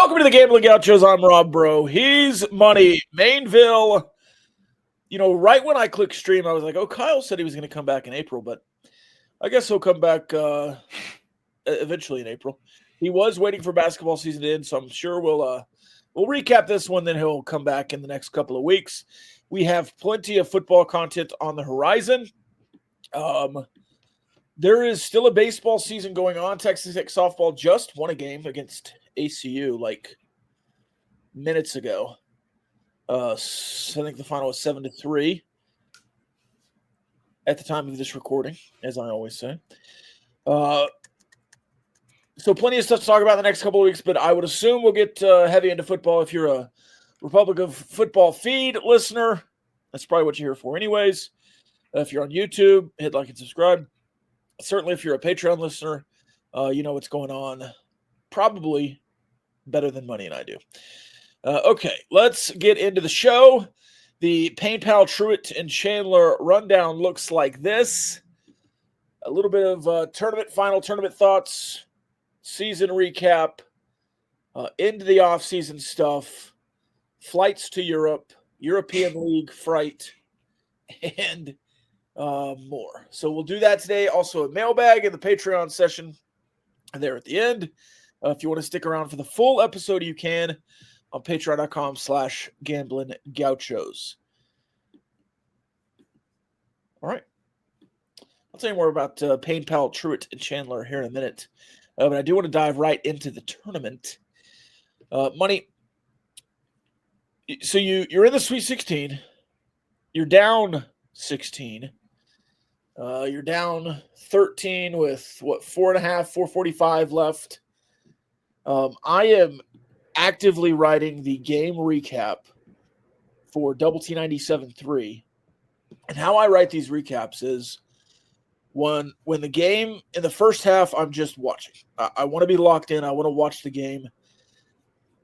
Welcome to the Gambling Gauchos. I'm Rob Bro. He's Money. Mainville. Right when I clicked stream, I was like, oh, Kyle said he was going to come back in April, but I guess he'll come back eventually in April. He was waiting for basketball season to end, so I'm sure we'll recap this one, then he'll come back in the next couple of weeks. We have plenty of football content on the horizon. There is still a baseball season going on. Texas Tech softball just won a game against ACU like minutes ago. I think the final was 7-3 at the time of this recording, as I always say. So plenty of stuff to talk about in the next couple of weeks, but I would assume we'll get heavy into football. If you're a Republic of Football feed listener, that's probably what you're here for anyways. If you're on YouTube, hit like and subscribe. Certainly if you're a Patreon listener, you know what's going on. Probably better than Money and I do. Okay, let's get into the show. The Payne Powell, Truitt, and Chandler rundown looks like this. A little bit of final tournament thoughts, season recap, into the off-season stuff, flights to Europe, European League fright, and more. So we'll do that today. Also a mailbag in the Patreon session there at the end. If you want to stick around for the full episode, you can on patreon.com/gamblingGauchos. All right. I'll tell you more about Payne Powell, Truitt, and Chandler here in a minute. But I do want to dive right into the tournament. Money. So you're in the Sweet 16. You're down 16. You're down 13 with, 4:45 left. I am actively writing the game recap for Double T 97.3. And how I write these recaps is when the game in the first half, I'm just watching. I want to be locked in. I want to watch the game.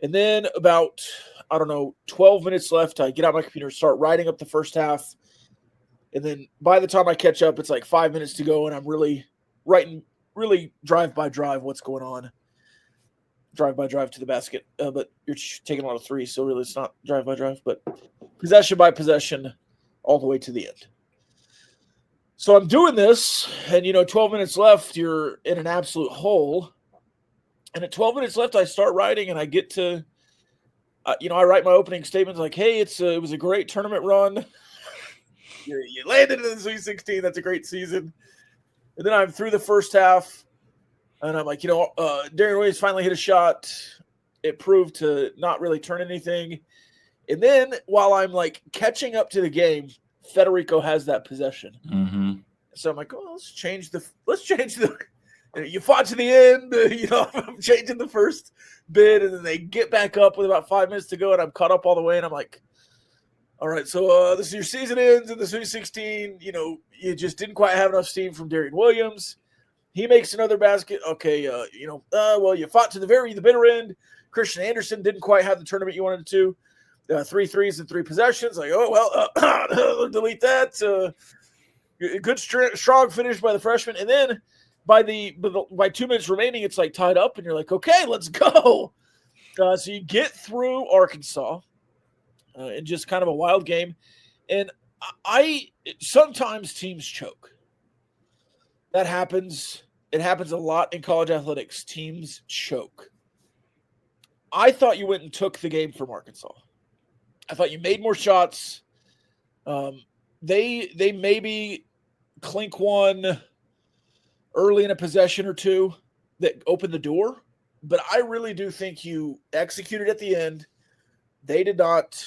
And then about, 12 minutes left, I get out my computer, start writing up the first half. And then by the time I catch up, it's like 5 minutes to go, and I'm really writing, really drive by drive what's going on. Drive by drive to the basket, but you're taking a lot of threes, so really it's not drive by drive, but possession by possession all the way to the end. So I'm doing this, and 12 minutes left, you're in an absolute hole. And at 12 minutes left, I start writing, and I get to, I write my opening statements like, hey, it was a great tournament run. You landed in the Sweet 16. That's a great season. And then I'm through the first half. And I'm like, Darian Williams finally hit a shot. It proved to not really turn anything. And then while I'm like catching up to the game, Federico has that possession. Mm-hmm. So I'm like, oh, let's change the. You fought to the end. I'm changing the first bid, and then they get back up with about 5 minutes to go, and I'm caught up all the way, and I'm like, all right, so this is your season ends in the Sweet 16. You just didn't quite have enough steam from Darian Williams. He makes another basket. Okay, you fought to the bitter end. Christian Anderson didn't quite have the tournament you wanted to. 3 threes and 3 possessions. Like, delete that. Good strong finish by the freshman. And then by 2 minutes remaining, it's like tied up, and you're like, okay, let's go. So you get through Arkansas in just kind of a wild game. And sometimes teams choke. That happens. It happens a lot in college athletics. Teams choke. I thought you went and took the game from Arkansas. I thought you made more shots. They maybe clink one early in a possession or two that opened the door. But I really do think you executed at the end. They did not.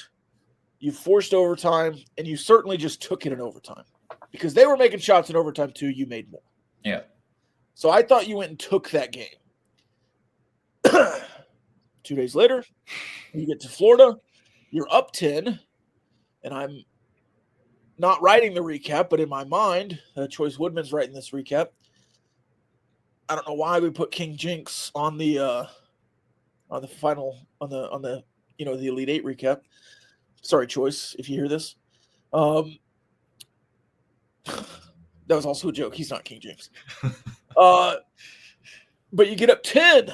You forced overtime, and you certainly just took it in overtime. Because they were making shots in overtime too. You made more. Yeah. So I thought you went and took that game. 2 days later, you get to Florida. You're up 10, and I'm not writing the recap, but in my mind, Choice Woodman's writing this recap. I don't know why we put King Jinx on the final on the the Elite Eight recap. Sorry, Choice, if you hear this. That was also a joke. He's not King James. But you get up 10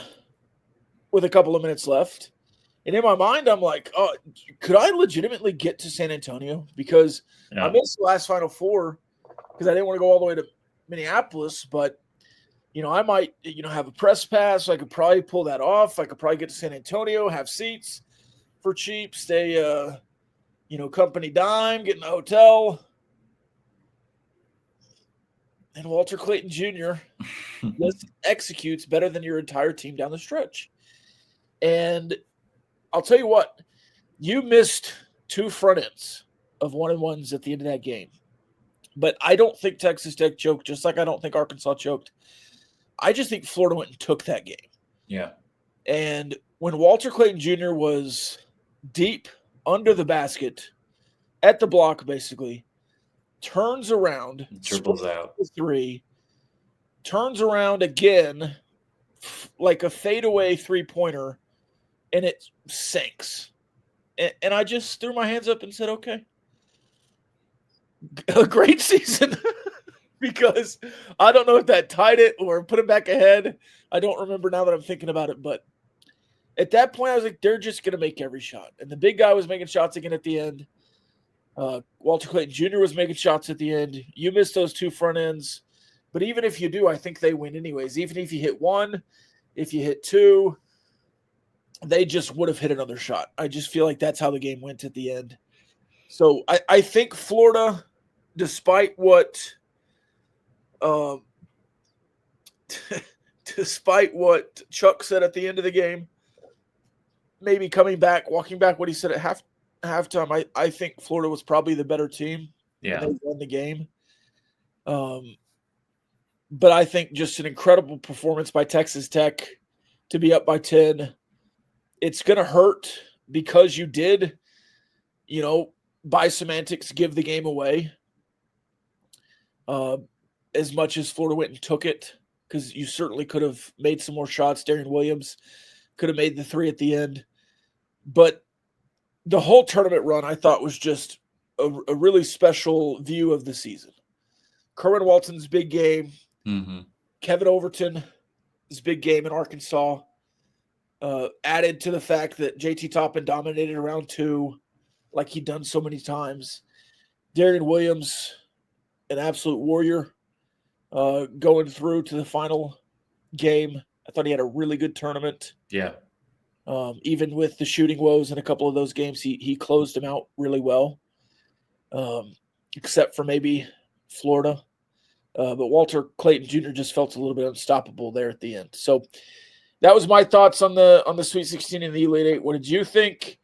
with a couple of minutes left. And in my mind, I'm like, oh, could I legitimately get to San Antonio? Because I missed the last Final Four because I didn't want to go all the way to Minneapolis. But, I might, have a press pass. I could probably pull that off. I could probably get to San Antonio, have seats for cheap, stay, company dime, get in a hotel. And Walter Clayton Jr. just executes better than your entire team down the stretch. And I'll tell you what, you missed 2 front ends of 1-1s at the end of that game. But I don't think Texas Tech choked, just like I don't think Arkansas choked. I just think Florida went and took that game. Yeah. And when Walter Clayton Jr. was deep under the basket, at the block basically, turns around, triples out, 3, turns around again like a fadeaway 3-pointer, and it sinks. And I just threw my hands up and said, okay, a great season. Because I don't know if that tied it or put it back ahead. I don't remember now that I'm thinking about it. But at that point, I was like, they're just going to make every shot. And the big guy was making shots again at the end. Walter Clayton Jr. was making shots at the end. You missed those 2 front ends. But even if you do, I think they win anyways. Even if you hit 1, if you hit 2, they just would have hit another shot. I just feel like that's how the game went at the end. So I think Florida, despite what Chuck said at the end of the game, maybe coming back, walking back what he said at halftime, I think Florida was probably the better team. Yeah. They won the game. But I think just an incredible performance by Texas Tech to be up by 10. It's going to hurt because you did, by semantics, give the game away. As much as Florida went and took it, because you certainly could have made some more shots. Darian Williams could have made the 3 at the end. But the whole tournament run, I thought, was just a really special view of the season. Kerwin Walton's big game. Mm-hmm. Kevin Overton's big game in Arkansas. Added to the fact that JT Toppin dominated round 2 like he'd done so many times. Darian Williams, an absolute warrior, going through to the final game. I thought he had a really good tournament. Yeah. Even with the shooting woes in a couple of those games, he closed them out really well, except for maybe Florida. But Walter Clayton Jr. just felt a little bit unstoppable there at the end. So that was my thoughts on the Sweet 16 and the Elite 8. What did you think?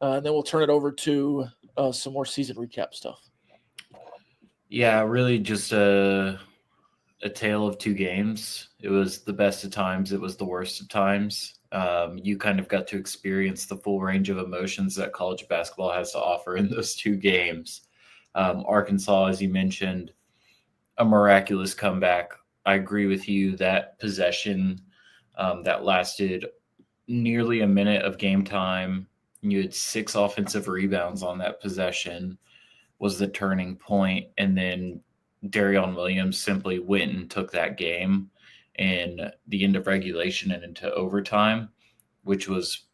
And then we'll turn it over to some more season recap stuff. Yeah, really just a tale of 2 games. It was the best of times. It was the worst of times. You kind of got to experience the full range of emotions that college basketball has to offer in those 2 games. Arkansas, as you mentioned, a miraculous comeback. I agree with you. That possession that lasted nearly a minute of game time, you had 6 offensive rebounds on that possession, was the turning point. And then Darian Williams simply went and took that game in the end of regulation and into overtime, which was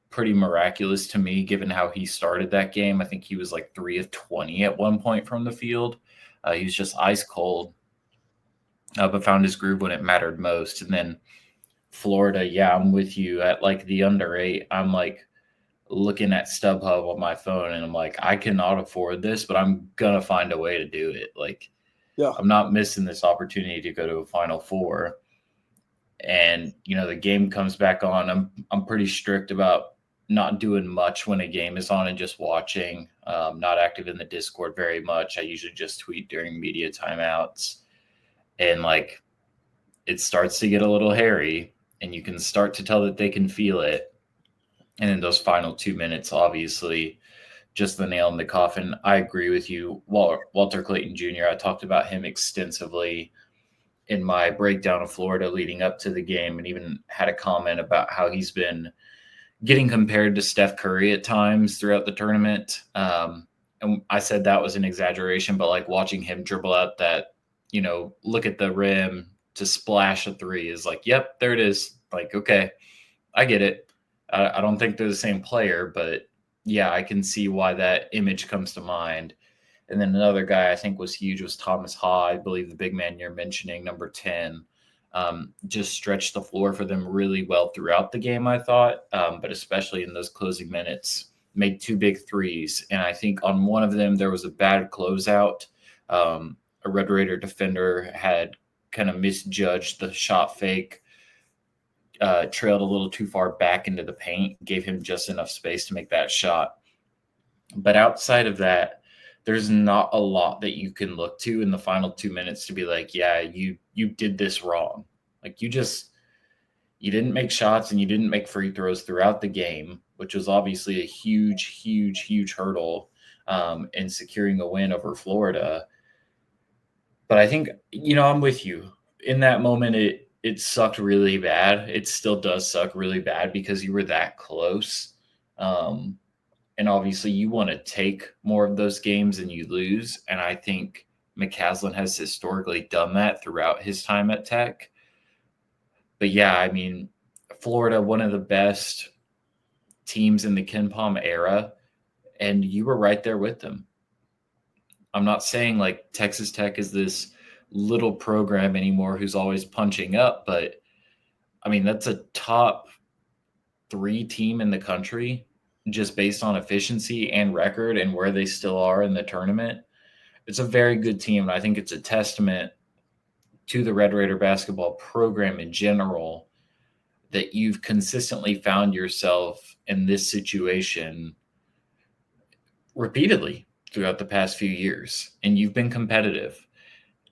pretty miraculous to me, given how he started that game. I think he was like 3 of 20 at one point from the field. He was just ice cold, but found his groove when it mattered most. And then Florida, yeah, I'm with you at like the under 8. I'm like looking at StubHub on my phone and I'm like, I cannot afford this, but I'm going to find a way to do it. Like, yeah, I'm not missing this opportunity to go to a Final Four. And, the game comes back on. I'm pretty strict about not doing much when a game is on and just watching. Not active in the Discord very much. I usually just tweet during media timeouts. And like, it starts to get a little hairy and you can start to tell that they can feel it. And in those final 2 minutes, obviously, just the nail in the coffin. I agree with you. Walter Clayton Jr., I talked about him extensively in my breakdown of Florida leading up to the game, and even had a comment about how he's been getting compared to Steph Curry at times throughout the tournament. And I said that was an exaggeration, but like watching him dribble out that, look at the rim to splash a 3 is like, yep, there it is. Like, okay, I get it. I don't think they're the same player, but yeah, I can see why that image comes to mind. And then another guy I think was huge was Thomas Ha. I believe the big man you're mentioning, number 10, just stretched the floor for them really well throughout the game, I thought, but especially in those closing minutes. Made 2 big threes. And I think on one of them, there was a bad closeout. A Red Raider defender had kind of misjudged the shot fake, trailed a little too far back into the paint, gave him just enough space to make that shot. But outside of that, there's not a lot that you can look to in the final 2 minutes to be like, yeah, you did this wrong. Like you didn't make shots and you didn't make free throws throughout the game, which was obviously a huge hurdle in securing a win over Florida. But I think, I'm with you. In that moment, it sucked really bad. It still does suck really bad because you were that close. And obviously you want to take more of those games and you lose. And I think McCaslin has historically done that throughout his time at Tech. But yeah, I mean, Florida, one of the best teams in the KenPom era, and you were right there with them. I'm not saying like Texas Tech is this little program anymore who's always punching up, but I mean, that's a top 3 team in the country just based on efficiency and record and where they still are in the tournament. It's a very good team. And I think it's a testament to the Red Raider basketball program in general that you've consistently found yourself in this situation repeatedly throughout the past few years, and you've been competitive.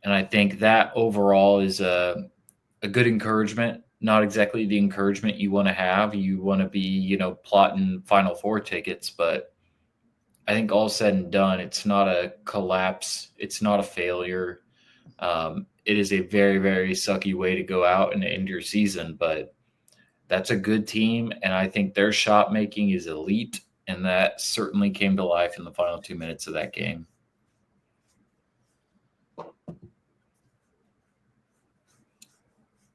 And I think that overall is a good encouragement, not exactly the encouragement you want to have. You want to be, plotting Final Four tickets, but I think all said and done, it's not a collapse. It's not a failure. It is a very, very sucky way to go out and end your season, but that's a good team. And I think their shot making is elite. And that certainly came to life in the final 2 minutes of that game.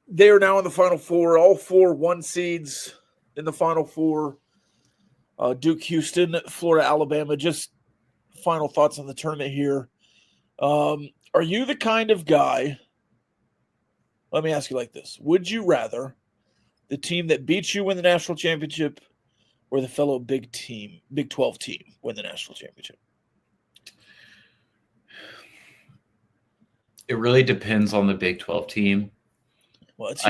They are now in the Final Four. All 4 1 seeds in the Final Four. Duke, Houston, Florida, Alabama. Just final thoughts on the tournament here. Are you the kind of guy, let me ask you like this. Would you rather the team that beats you win the national championship or the fellow Big 12 team win the national championship? It really depends on the Big 12 team. Well, it's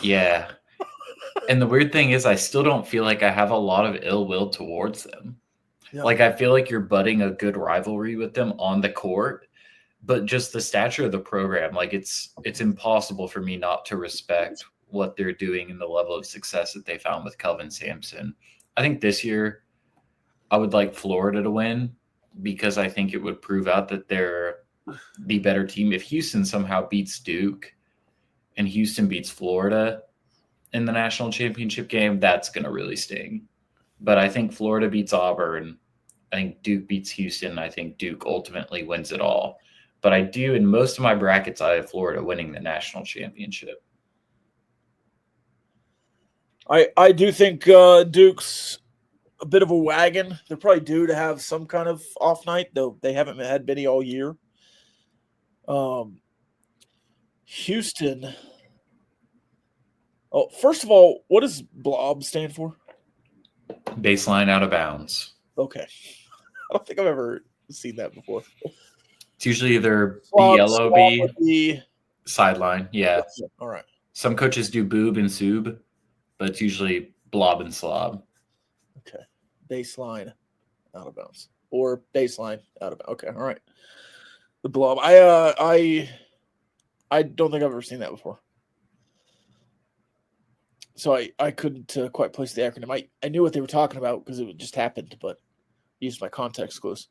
yeah. And the weird thing is I still don't feel like I have a lot of ill will towards them. Yeah. Like I feel like you're budding a good rivalry with them on the court, but just the stature of the program, like it's impossible for me not to respect what they're doing and the level of success that they found with Kelvin Sampson. I think this year I would like Florida to win because I think it would prove out that they're the better team. If Houston somehow beats Duke and Houston beats Florida in the national championship game, that's going to really sting. But I think Florida beats Auburn. I think Duke beats Houston. I think Duke ultimately wins it all. But I do, in most of my brackets, I have Florida winning the national championship. I do think Duke's a bit of a wagon. They're probably due to have some kind of off night, though they haven't had many all year. Houston. Oh, first of all, what does BLOB stand for? Baseline out of bounds. Okay. I don't think I've ever seen that before. It's usually either BLOB, sideline. Yeah. All right. Some coaches do boob and soob, but it's usually blob and slob. Okay. Baseline out of bounds. Or baseline out of bounds. Okay. All right. The blob. I don't think I've ever seen that before. So I couldn't quite place the acronym. I knew what they were talking about because it just happened, but used my context clues.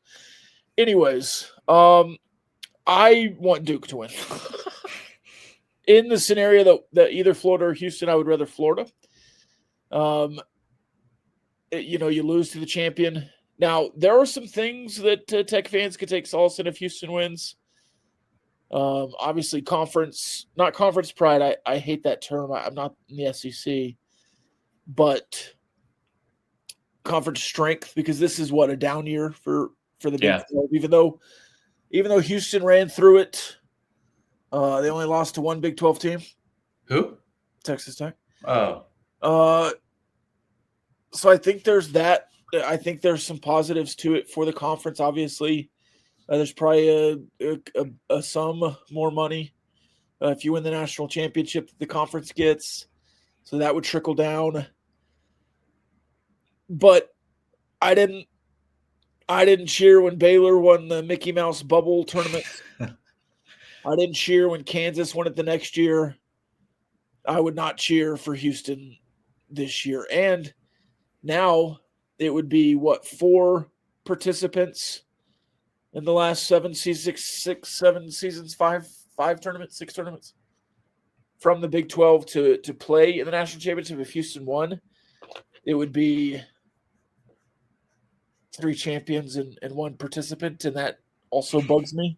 Anyways, I want Duke to win. In the scenario that either Florida or Houston, I would rather Florida. You lose to the champion. Now, there are some things that Tech fans could take solace in if Houston wins. Obviously, not conference pride. I hate that term. I'm not in the SEC. But conference strength, because this is a down year for the Big Yeah. 12. Even though Houston ran through it, they only lost to one Big 12 team, Who? Texas Tech. Oh, So I think there's that. I think there's some positives to it for the conference. Obviously, there's probably a some more money if you win the national championship that the conference gets, so that would trickle down. But I didn't cheer when Baylor won the Mickey Mouse Bubble tournament. I didn't cheer when Kansas won it the next year. I would not cheer for Houston this year. And now it would be 4 participants in the last 7 seasons, 7 seasons, 5 tournaments, 6 tournaments from the Big 12 to play in the national championship. If Houston won, it would be 3 champions and 1 participant, and that also bugs me.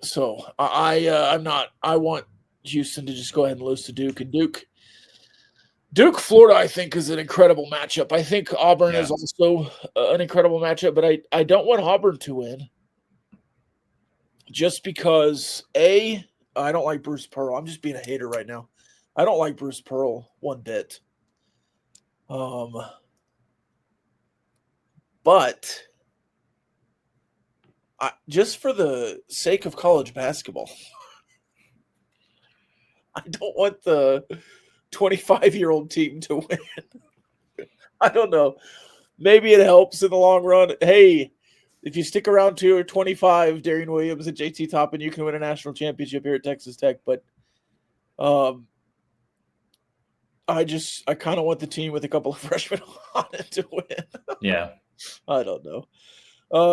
So I'm not. I want Houston to just go ahead and lose to Duke. And Duke, Florida, I think, is an incredible matchup. I think Auburn is also an incredible matchup, but I don't want Auburn to win just because, I don't like Bruce Pearl. I'm just being a hater right now. I don't like Bruce Pearl one bit. But just for the sake of college basketball, I don't want the 25-year-old team to win. I don't know. Maybe it helps in the long run. Hey, if you stick around to 25, Darian Williams and JT Toppin, you can win a national championship here at Texas Tech. But I kind of want the team with a couple of freshmen on it to win. yeah. I don't know.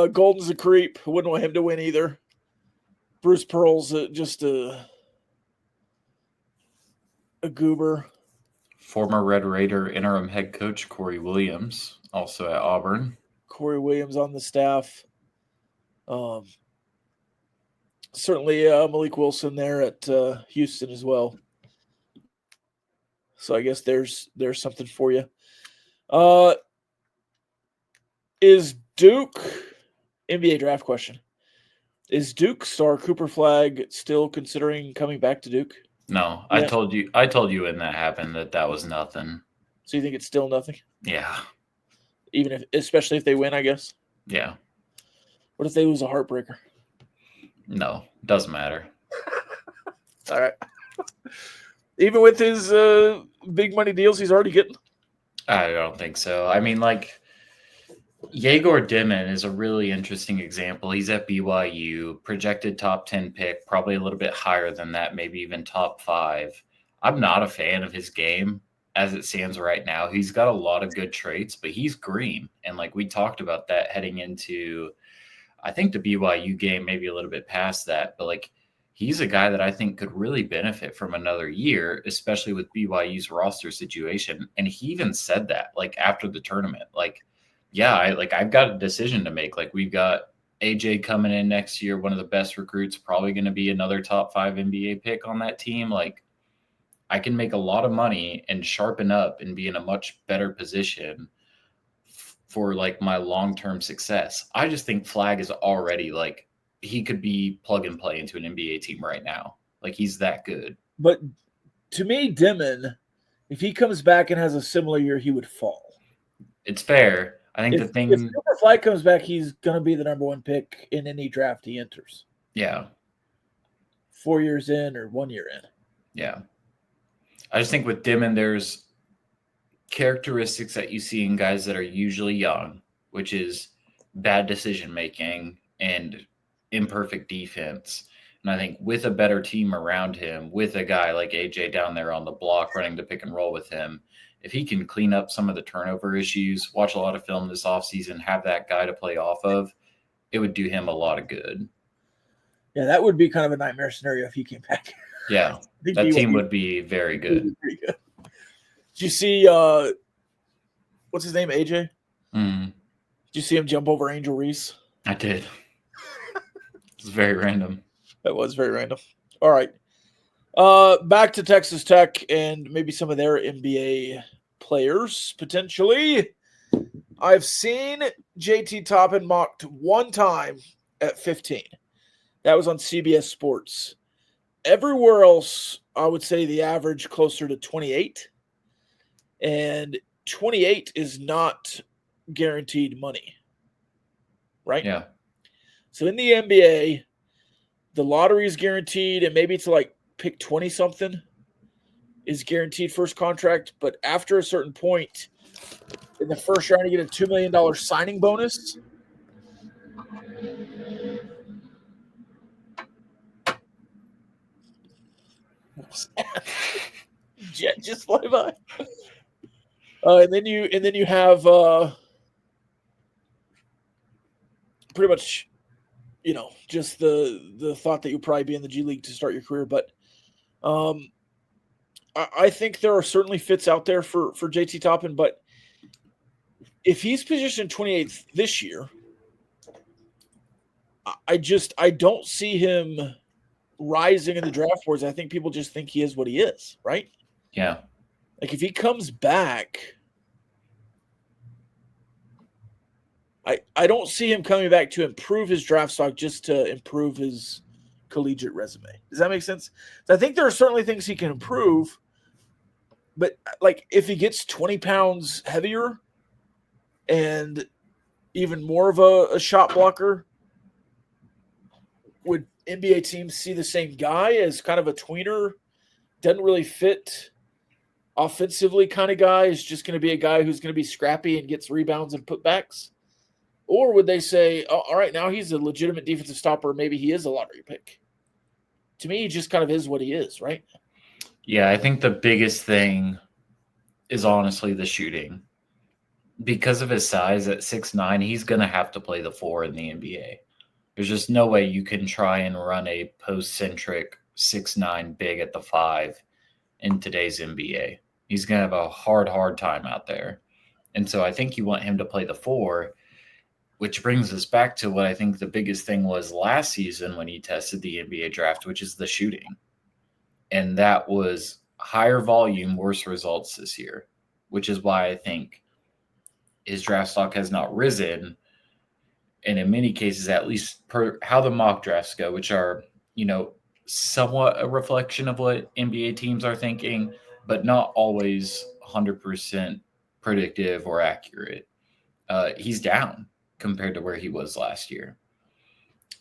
Golden's a creep. Wouldn't want him to win either. Bruce Pearl's just a goober. Former Red Raider interim head coach Corey Williams, also at Auburn. Corey Williams on the staff. Certainly Malik Wilson there at Houston as well. So I guess there's something for you. Is Duke, NBA draft question, is Duke star Cooper Flagg still considering coming back to Duke? No, yeah. I told you when that happened that was nothing. So you think it's still nothing? Yeah. Especially if they win, I guess? Yeah. What if they lose a heartbreaker? No, doesn't matter. All right. Even with his big money deals he's already getting? I don't think so. I mean, Yegor Dimon is a really interesting example. He's at BYU, projected top 10 pick, probably a little bit higher than that, maybe even top 5. I'm not a fan of his game as it stands right now. He's got a lot of good traits, but he's green. And we talked about that heading into, I think, the BYU game, maybe a little bit past that. But he's a guy that I think could really benefit from another year, especially with BYU's roster situation. And he even said that after the tournament, yeah, I've got a decision to make. We've got AJ coming in next year, one of the best recruits, probably going to be another top 5 NBA pick on that team. I can make a lot of money and sharpen up and be in a much better position for my long-term success. I just think Flagg is already he could be plug and play into an NBA team right now. He's that good. But to me, Dimon, if he comes back and has a similar year, he would fall. It's fair. I think if Cooper Flagg comes back, he's going to be the number 1 pick in any draft he enters. Yeah. 4 years in or 1 year in. Yeah. I just think with Dimon, there's characteristics that you see in guys that are usually young, which is bad decision-making and imperfect defense. And I think with a better team around him, with a guy like AJ down there on the block running the pick and roll with him, if he can clean up some of the turnover issues, watch a lot of film this offseason, have that guy to play off of, it would do him a lot of good. Yeah, that would be kind of a nightmare scenario if he came back. Yeah, that team would be very good. Did you see, what's his name, AJ? Mm-hmm. Did you see him jump over Angel Reese? I did. It's very random. That was very random. All right. Back to Texas Tech and maybe some of their NBA players, potentially. I've seen JT Toppin mocked one time at 15. That was on CBS Sports. Everywhere else, I would say the average closer to 28. And 28 is not guaranteed money, right? Yeah. So in the NBA, the lottery is guaranteed, and maybe it's like pick 20 something is guaranteed first contract. But after a certain point in the first round, you get a $2 million signing bonus. Jet just fly by. And then you have pretty much, just the thought that you'll probably be in the G League to start your career. But I think there are certainly fits out there for JT Toppin. But if he's positioned 28th this year, I don't see him rising in the draft boards. I think people just think he is what he is, right? Yeah. Like if he comes back, I don't see him coming back to improve his draft stock just to improve his collegiate resume. Does that make sense? So I think there are certainly things he can improve, but like if he gets 20 pounds heavier and even more of a shot blocker, would NBA teams see the same guy as kind of a tweener, doesn't really fit offensively kind of guy, is just going to be a guy who's going to be scrappy and gets rebounds and putbacks? Or would they say, oh, all right, now he's a legitimate defensive stopper. Maybe he is a lottery pick. To me, he just kind of is what he is, right? Yeah, I think the biggest thing is honestly the shooting. Because of his size at 6'9", he's going to have to play the 4 in the NBA. There's just no way you can try and run a post-centric 6'9" big at the 5 in today's NBA. He's going to have a hard time out there. And so I think you want him to play the 4, which brings us back to what I think the biggest thing was last season when he tested the NBA draft, which is the shooting. And that was higher volume, worse results this year, which is why I think his draft stock has not risen. And in many cases, at least per how the mock drafts go, which are, somewhat a reflection of what NBA teams are thinking, but not always 100% predictive or accurate. He's down compared to where he was last year.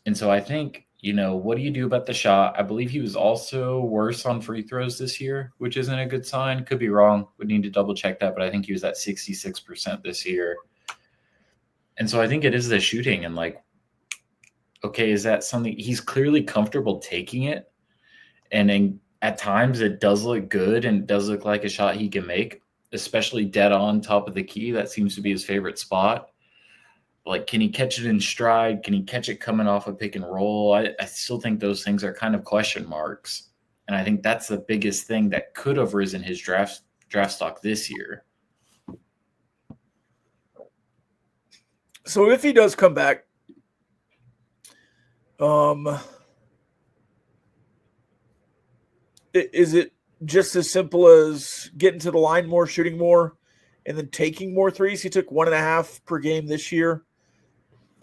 And so I think, what do you do about the shot? I believe he was also worse on free throws this year, which isn't a good sign. Could be wrong. Would need to double check that, but I think he was at 66% this year. And so I think it is the shooting and okay, is that something he's clearly comfortable taking it? And at times it does look good and it does look like a shot he can make, especially dead on top of the key. That seems to be his favorite spot. Can he catch it in stride? Can he catch it coming off a pick and roll? I still think those things are kind of question marks. And I think that's the biggest thing that could have risen his draft stock this year. So if he does come back, is it just as simple as getting to the line more, shooting more, and then taking more threes? He took 1.5 per game this year.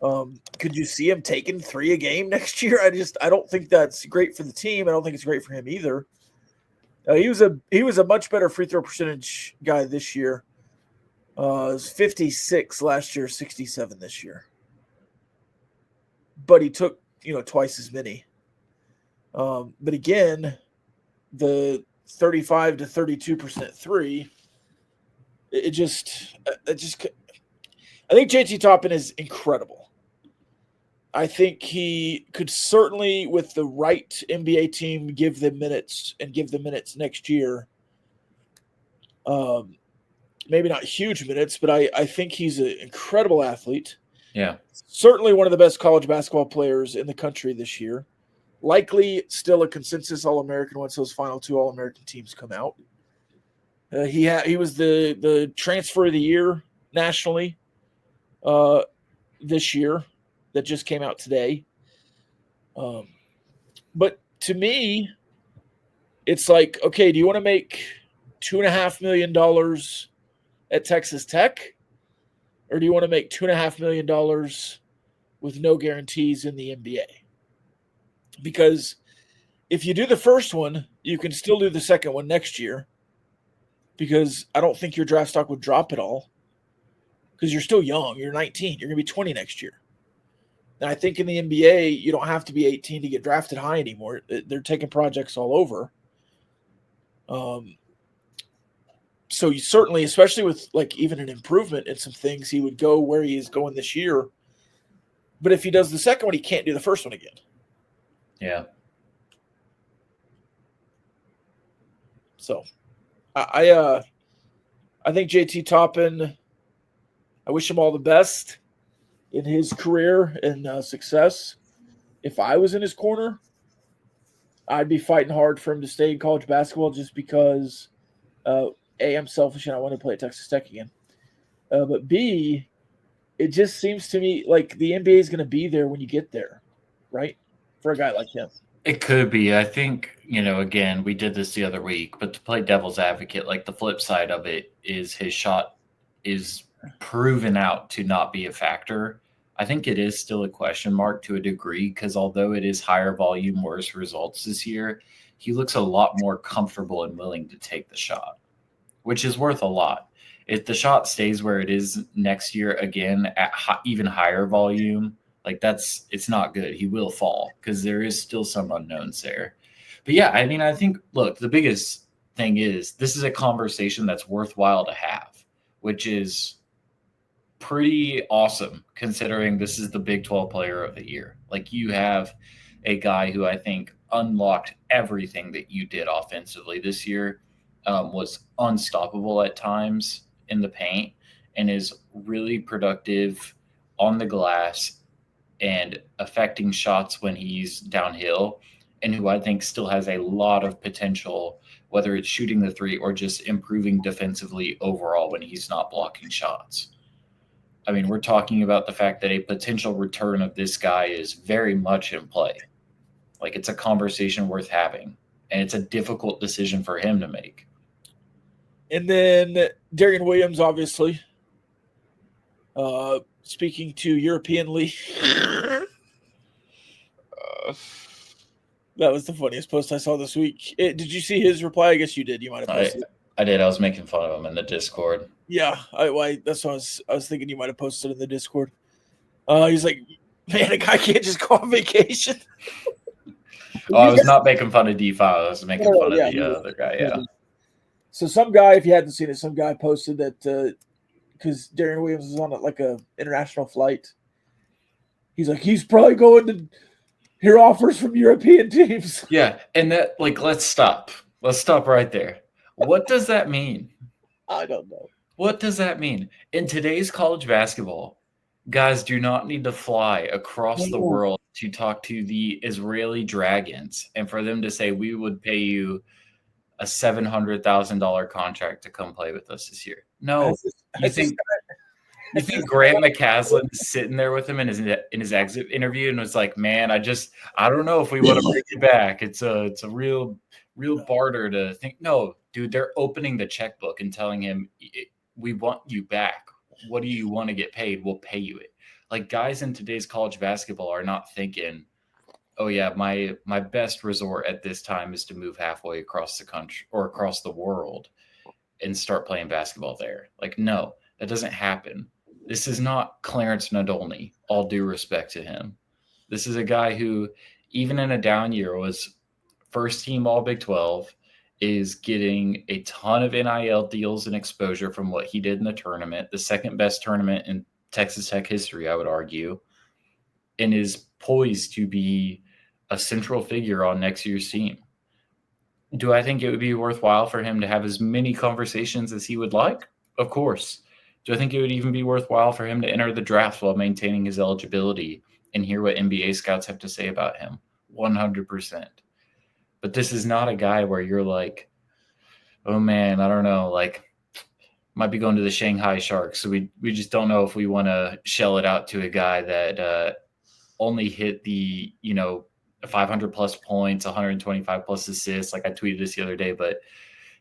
Could you see him taking 3 a game next year? I don't think that's great for the team. I don't think it's great for him either. He was a much better free throw percentage guy this year. It was 56 last year, 67 this year. But he took, twice as many. But again, the 35 to 32% three, I think JT Toppin is incredible. I think he could certainly, with the right NBA team, give them minutes next year. Maybe not huge minutes, but I think he's an incredible athlete. Yeah. Certainly one of the best college basketball players in the country this year. Likely still a consensus All-American once those final 2 All-American teams come out. He was the transfer of the year nationally this year that just came out today. But to me, it's like, okay, do you want to make $2.5 million at Texas Tech, or do you want to make $2.5 million with no guarantees in the NBA? Because if you do the first one, you can still do the second one next year, because I don't think your draft stock would drop at all, because you're still young. You're 19. You're going to be 20 next year. And I think in the NBA, you don't have to be 18 to get drafted high anymore. They're taking projects all over. So you certainly, especially with like even an improvement in some things, he would go where he is going this year. But if he does the second one, he can't do the first one again. Yeah. So I think JT Toppin, I wish him all the best in his career and success. If I was in his corner, I'd be fighting hard for him to stay in college basketball, just because A, I'm selfish and I want to play at Texas Tech again. But B, it just seems to me like the NBA is going to be there when you get there, right? For a guy like him. It could be. I think, again, we did this the other week, but to play devil's advocate, like the flip side of it is his shot is proven out to not be a factor. I think it is still a question mark to a degree, because although it is higher volume, worse results this year, he looks a lot more comfortable and willing to take the shot, which is worth a lot. If the shot stays where it is next year, again, at even higher volume, like it's not good. He will fall because there is still some unknowns there. But yeah, I mean, I think, look, the biggest thing is this is a conversation that's worthwhile to have, which is pretty awesome considering this is the Big 12 player of the year. Like, you have a guy who I think unlocked everything that you did offensively this year, was unstoppable at times in the paint, and is really productive on the glass and affecting shots when he's downhill, and who I think still has a lot of potential, whether it's shooting the three or just improving defensively overall when he's not blocking shots. I mean, we're talking about the fact that a potential return of this guy is very much in play. Like, it's a conversation worth having, and it's a difficult decision for him to make. And then Darian Williams, obviously, speaking to European League. That was the funniest post I saw this week. Did you see his reply? I guess you did. You might have posted it. I did. I was making fun of him in the Discord. Yeah, that's what I was thinking. You might have posted in the Discord. He's like, man, a guy can't just go on vacation. I was not making fun of DeFi. I was making fun of the other guy. Yeah. So some guy, if you hadn't seen it, some guy posted that because Darian Williams was on like a international flight. He's like, he's probably going to hear offers from European teams. Yeah, and that, like, let's stop. Let's stop right there. What does that mean? I don't know. What does that mean? In today's college basketball, guys do not need to fly across the world to talk to the Israeli Dragons and for them to say, we would pay you a $700,000 contract to come play with us this year. No, you think Grant McCaslin is sitting there with him in his exit interview and was like, man, I don't know if we want to bring you back. It's a real barter to think. No, dude, they're opening the checkbook and telling him, we want you back. What do you want to get paid? We'll pay you it. Like, guys in today's college basketball are not thinking, oh yeah, my best resort at this time is to move halfway across the country or across the world and start playing basketball there. Like, no, that doesn't happen. This is not Clarence Nadolny, all due respect to him. This is a guy who, even in a down year, was first team All Big 12, is getting a ton of NIL deals and exposure from what he did in the tournament, the second best tournament in Texas Tech history, I would argue, and is poised to be a central figure on next year's team. Do I think it would be worthwhile for him to have as many conversations as he would like? Of course. Do I think it would even be worthwhile for him to enter the draft while maintaining his eligibility and hear what NBA scouts have to say about him? 100%. But this is not a guy where you're like, oh man, I don't know, like, might be going to the Shanghai Sharks. So we just don't know if we want to shell it out to a guy that only hit the, 500 plus points, 125 plus assists. Like I tweeted this the other day, but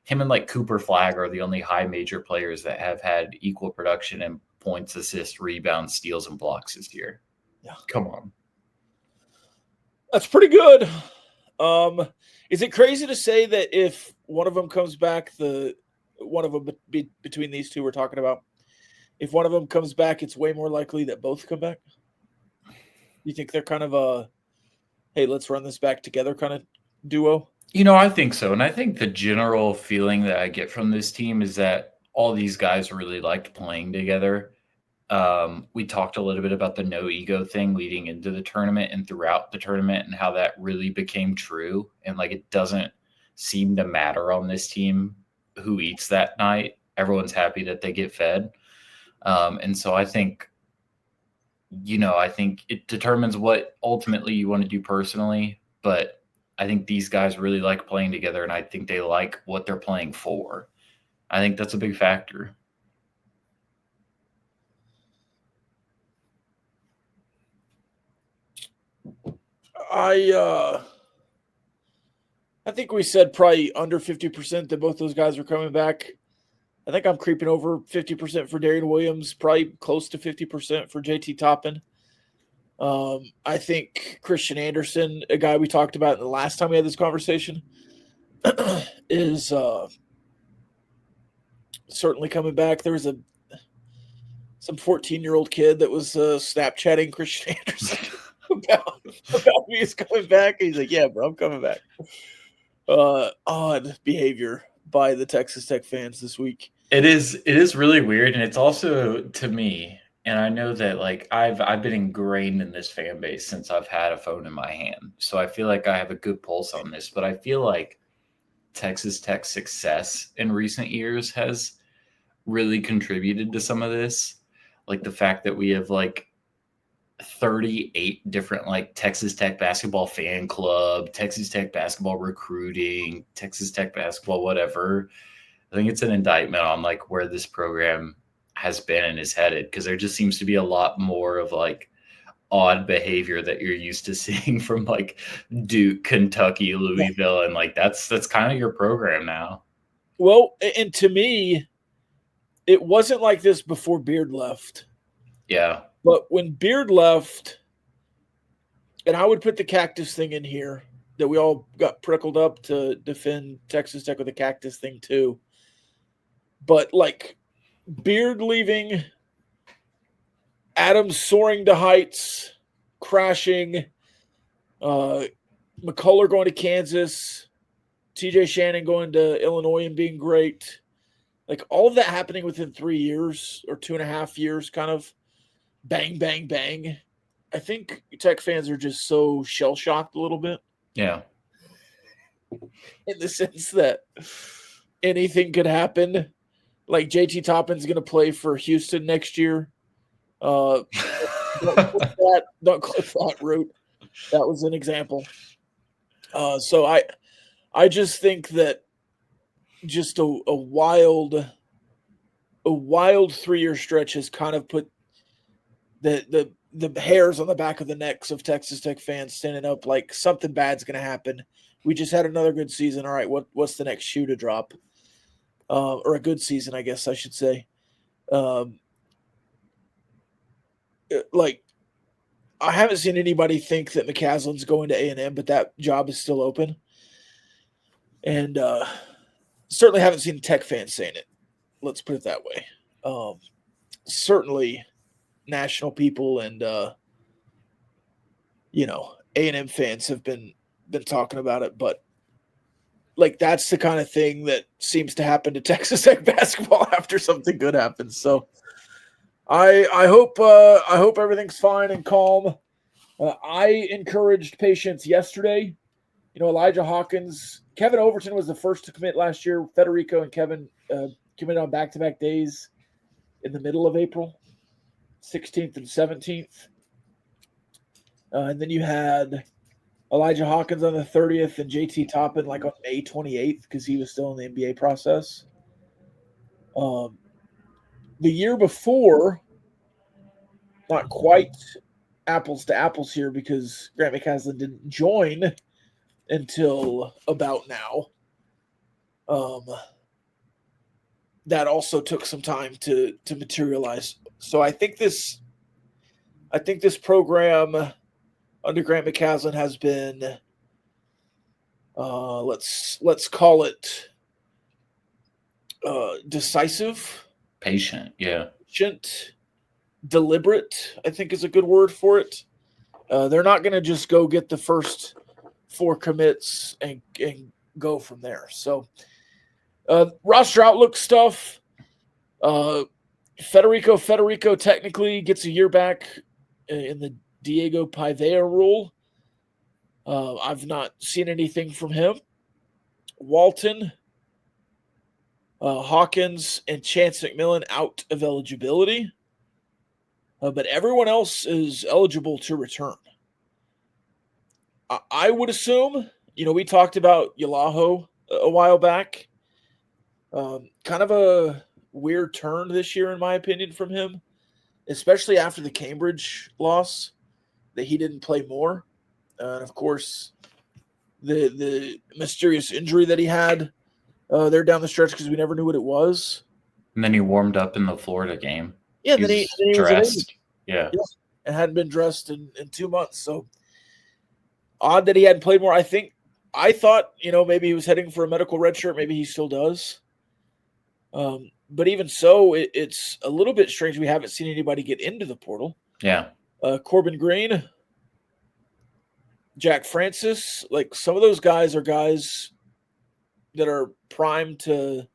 him and like Cooper Flagg are the only high major players that have had equal production in points, assists, rebounds, steals, and blocks this year. Yeah. Come on. That's pretty good. Is it crazy to say that if one of them comes back, one of them between these two we're talking about, if one of them comes back, it's way more likely that both come back? You think they're kind of a, hey, let's run this back together kind of duo? I think so. And I think the general feeling that I get from this team is that all these guys really liked playing together. We talked a little bit about the no ego thing leading into the tournament and throughout the tournament and how that really became true. And like, it doesn't seem to matter on this team who eats that night. Everyone's happy that they get fed. And so I think, I think it determines what ultimately you want to do personally, but I think these guys really like playing together and I think they like what they're playing for. I think that's a big factor. I think we said probably under 50% that both those guys are coming back. I think I'm creeping over 50% for Darian Williams, probably close to 50% for JT Toppin. I think Christian Anderson, a guy we talked about the last time we had this conversation, is certainly coming back. There was some 14-year-old kid that was Snapchatting Christian Anderson about me is coming back. He's like, yeah, bro, I'm coming back. Odd behavior by the Texas Tech fans this week. It is really weird, and it's also, to me, and I know that like I've been ingrained in this fan base since I've had a phone in my hand. So I feel like I have a good pulse on this, but I feel like Texas Tech's success in recent years has really contributed to some of this. Like the fact that we have like 38 different like Texas Tech basketball fan club, Texas Tech basketball recruiting, Texas Tech basketball, whatever. I think it's an indictment on like where this program has been and is headed, because there just seems to be a lot more of like odd behavior that you're used to seeing from like Duke, Kentucky, Louisville, and like that's kind of your program now. Well, and to me, it wasn't like this before Beard left. Yeah. But when Beard left, and I would put the cactus thing in here, that we all got prickled up to defend Texas Tech with the cactus thing too. But like Beard leaving, Adams soaring to heights, crashing, McCullough going to Kansas, TJ Shannon going to Illinois and being great. Like all of that happening within 3 years or 2.5 years, kind of bang, bang, bang. I think Tech fans are just so shell-shocked a little bit. Yeah. In the sense that anything could happen. Like JT Toppin's going to play for Houston next year. Don't clip that route. That was an example. So I just think that just a wild 3-year stretch has kind of put the hairs on the back of the necks of Texas Tech fans standing up like something bad's going to happen. We just had another good season. All right, what's the next shoe to drop? Or a good season, I guess I should say. Like, I haven't seen anybody think that McCaslin's going to A&M, but that job is still open. And certainly haven't seen Tech fans saying it. Let's put it that way. Certainly national people and A&M fans have been talking about it, but like that's the kind of thing that seems to happen to Texas Tech basketball after something good happens. So I hope everything's fine and calm. I encouraged patience yesterday. Elijah Hawkins, Kevin Overton was the first to commit last year. Federico and Kevin committed on back-to-back days in the middle of April, 16th and 17th. And then you had Elijah Hawkins on the 30th and JT Toppin like on May 28th because he was still in the NBA process. The year before, not quite apples to apples here because Grant McCaslin didn't join until about now. that also took some time to materialize. So I think this program under Grant McCaslin has been let's call it decisive, Patient, yeah. patient, deliberate, I think is a good word for it. They're not going to just go get the first 4 commits and go from there. So roster outlook stuff. Federico technically gets a year back in the Diego Pavea rule. I've not seen anything from him. Walton, Hawkins, and Chance McMillan out of eligibility. But everyone else is eligible to return. I would assume, we talked about Yalaho a while back. Kind of a weird turn this year, in my opinion, from him, especially after the Cambridge loss, that he didn't play more. And of course, the mysterious injury that he had there down the stretch because we never knew what it was. And then he warmed up in the Florida game. Yeah, then he was dressed. Yeah. And hadn't been dressed in 2 months. So odd that he hadn't played more. I thought, maybe he was heading for a medical red shirt. Maybe he still does. But even so, it's a little bit strange. We haven't seen anybody get into the portal. Yeah. Corbin Green, Jack Francis, like some of those guys are guys that are primed to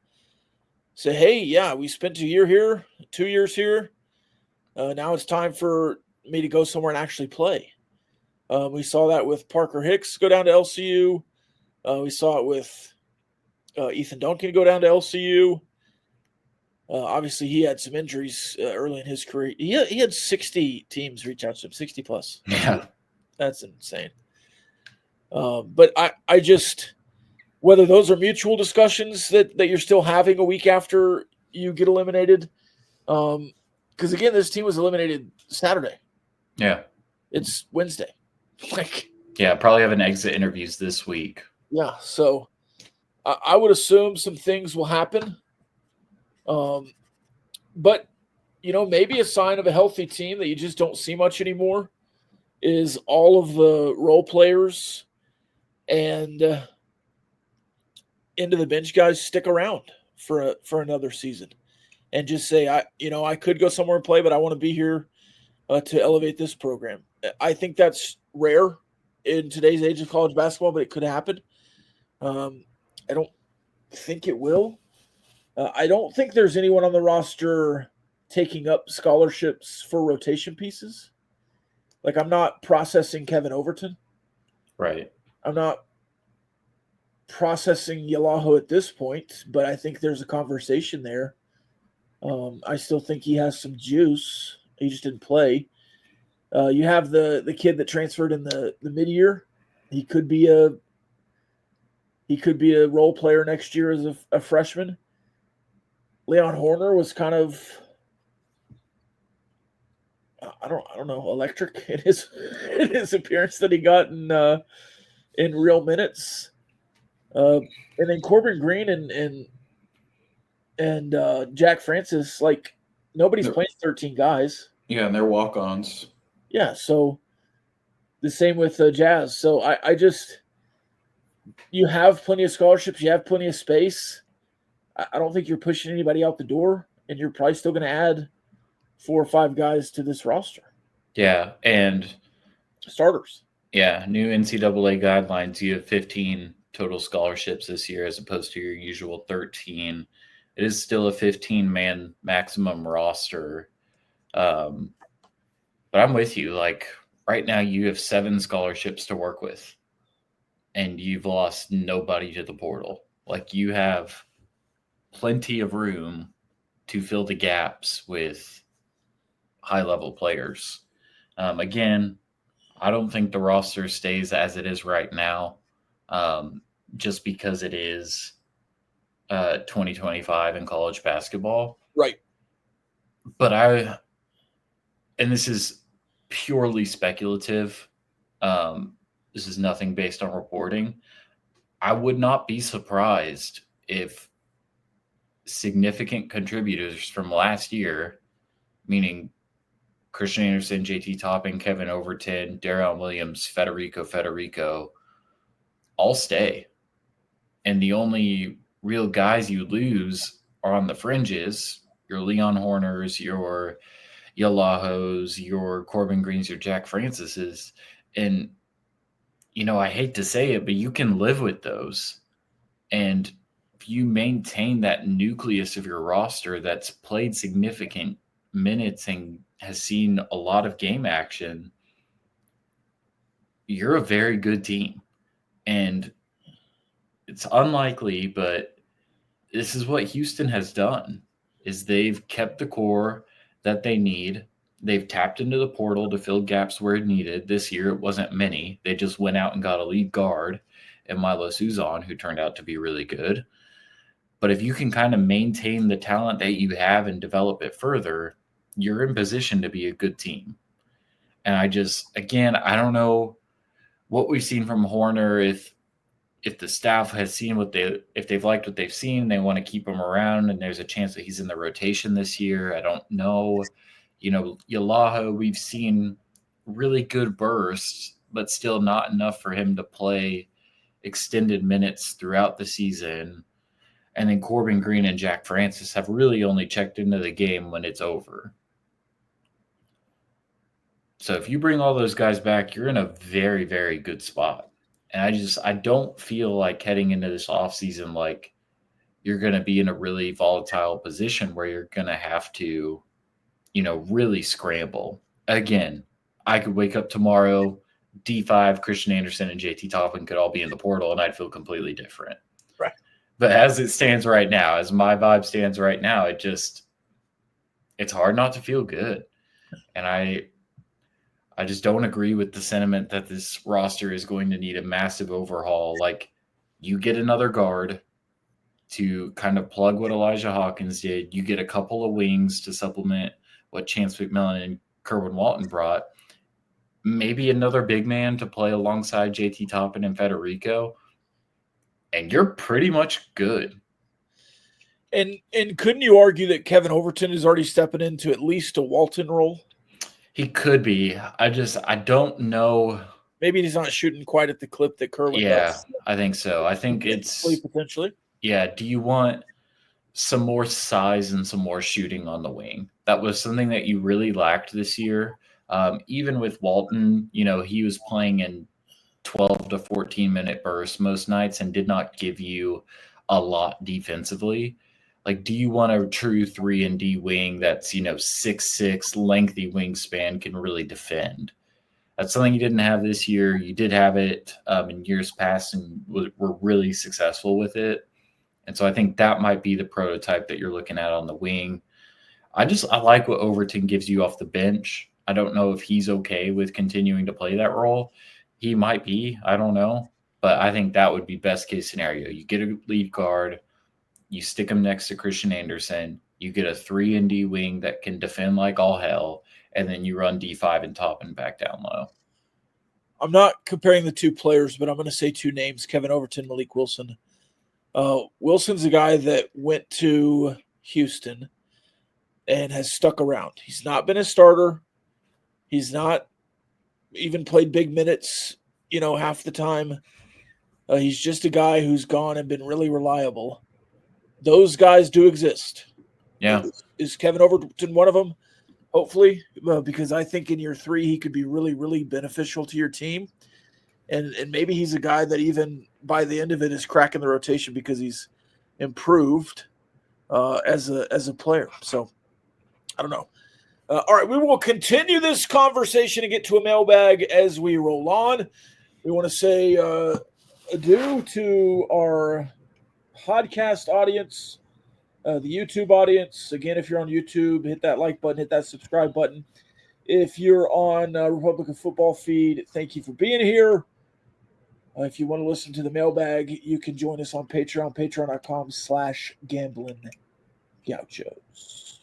say, hey, yeah, we spent 2 years here. Now it's time for me to go somewhere and actually play. We saw that with Parker Hicks go down to LCU. We saw it with Ethan Duncan go down to LCU. Obviously, he had some injuries early in his career. He had 60 teams reach out to him, 60 plus. Yeah. That's insane. But I just, whether those are mutual discussions that you're still having a week after you get eliminated, because again, this team was eliminated Saturday. Yeah. It's Wednesday. Yeah, probably having exit interviews this week. Yeah, so I would assume some things will happen. But, maybe a sign of a healthy team that you just don't see much anymore is all of the role players and into the bench guys stick around for another season and just say, I could go somewhere and play, but I want to be here to elevate this program. I think that's rare in today's age of college basketball, but it could happen. I don't think it will. I don't think there's anyone on the roster taking up scholarships for rotation pieces. Like, I'm not processing Kevin Overton. Right. I'm not processing Yalaho at this point, but I think there's a conversation there. I still think he has some juice. He just didn't play. You have the kid that transferred in the mid-year. He could be a role player next year as a freshman. Leon Horner was kind of, I don't know, electric in his appearance that he got in real minutes. And then Corbin Green and Jack Francis, like, nobody's playing 13 guys. Yeah, and they're walk-ons. Yeah, so the same with Jazz. So I just, you have plenty of scholarships, you have plenty of space. I don't think you're pushing anybody out the door, and you're probably still going to add 4 or 5 guys to this roster. Yeah, and starters. Yeah, new NCAA guidelines. You have 15 total scholarships this year as opposed to your usual 13. It is still a 15-man maximum roster. But I'm with you. Like, right now you have 7 scholarships to work with, and you've lost nobody to the portal. Like, you have plenty of room to fill the gaps with high-level players. Again, I don't think the roster stays as it is right now, just because it is 2025 in college basketball. Right. But and this is purely speculative. This is nothing based on reporting. I would not be surprised if significant contributors from last year, meaning Christian Anderson, JT Toppin, Kevin Overton, Darren Williams, Federico, all stay. And the only real guys you lose are on the fringes. Your Leon Horners, your Yalahos, your Corbin Greens, your Jack Francises. And, I hate to say it, but you can live with those. And if you maintain that nucleus of your roster that's played significant minutes and has seen a lot of game action, you're a very good team. And it's unlikely, but this is what Houston has done is they've kept the core that they need. They've tapped into the portal to fill gaps where needed. This year it wasn't many. They just went out and got a lead guard and Milo Suzon, who turned out to be really good. But if you can kind of maintain the talent that you have and develop it further, you're in position to be a good team. And I don't know what we've seen from Horner, if the staff has seen if they've liked what they've seen, they want to keep him around, and there's a chance that he's in the rotation this year. I don't know. Yalaho, we've seen really good bursts, but still not enough for him to play extended minutes throughout the season. And then Corbin Green and Jack Francis have really only checked into the game when it's over. So if you bring all those guys back, you're in a very, very good spot. And I don't feel like heading into this offseason like you're going to be in a really volatile position where you're going to have to, really scramble. Again, I could wake up tomorrow, D5, Christian Anderson, and JT Toppin could all be in the portal, and I'd feel completely different. Right. But as it stands right now, as my vibe stands right now, it's hard not to feel good. And I just don't agree with the sentiment that this roster is going to need a massive overhaul. Like, you get another guard to kind of plug what Elijah Hawkins did. You get a couple of wings to supplement what Chance McMillan and Kerwin Walton brought. Maybe another big man to play alongside JT Toppin and Federico. And you're pretty much good. And couldn't you argue that Kevin Overton is already stepping into at least a Walton role? He could be. I don't know. Maybe he's not shooting quite at the clip that Kerwin does. I think so. I think it's potentially. Yeah. Do you want some more size and some more shooting on the wing? That was something that you really lacked this year. Even with Walton, he was playing in 12 to 14-minute bursts most nights and did not give you a lot defensively. Like, do you want a true 3-and-D wing that's, 6'6", lengthy wingspan, can really defend? That's something you didn't have this year. You did have it in years past and were really successful with it. And so I think that might be the prototype that you're looking at on the wing. I like what Overton gives you off the bench. I don't know if he's okay with continuing to play that role. He might be. I don't know. But I think that would be best case scenario. You get a lead guard. You stick him next to Christian Anderson. You get a 3-and-D wing that can defend like all hell. And then you run D5 and Toppin back down low. I'm not comparing the two players, but I'm going to say two names, Kevin Overton, Malik Wilson. Wilson's a guy that went to Houston and has stuck around. He's not been a starter. He's not even played big minutes, half the time. He's just a guy who's gone and been really reliable. Those guys do exist. Yeah. Is Kevin Overton one of them? Hopefully, because I think in year 3 he could be really, really beneficial to your team. And maybe he's a guy that even by the end of it is cracking the rotation because he's improved as a player. So I don't know. All right, we will continue this conversation and get to a mailbag as we roll on. We want to say adieu to our podcast audience, the YouTube audience. Again, if you're on YouTube, hit that like button, hit that subscribe button. If you're on Republican Football Feed, thank you for being here. If you want to listen to the mailbag, you can join us on Patreon, patreon.com/gambling gauchos.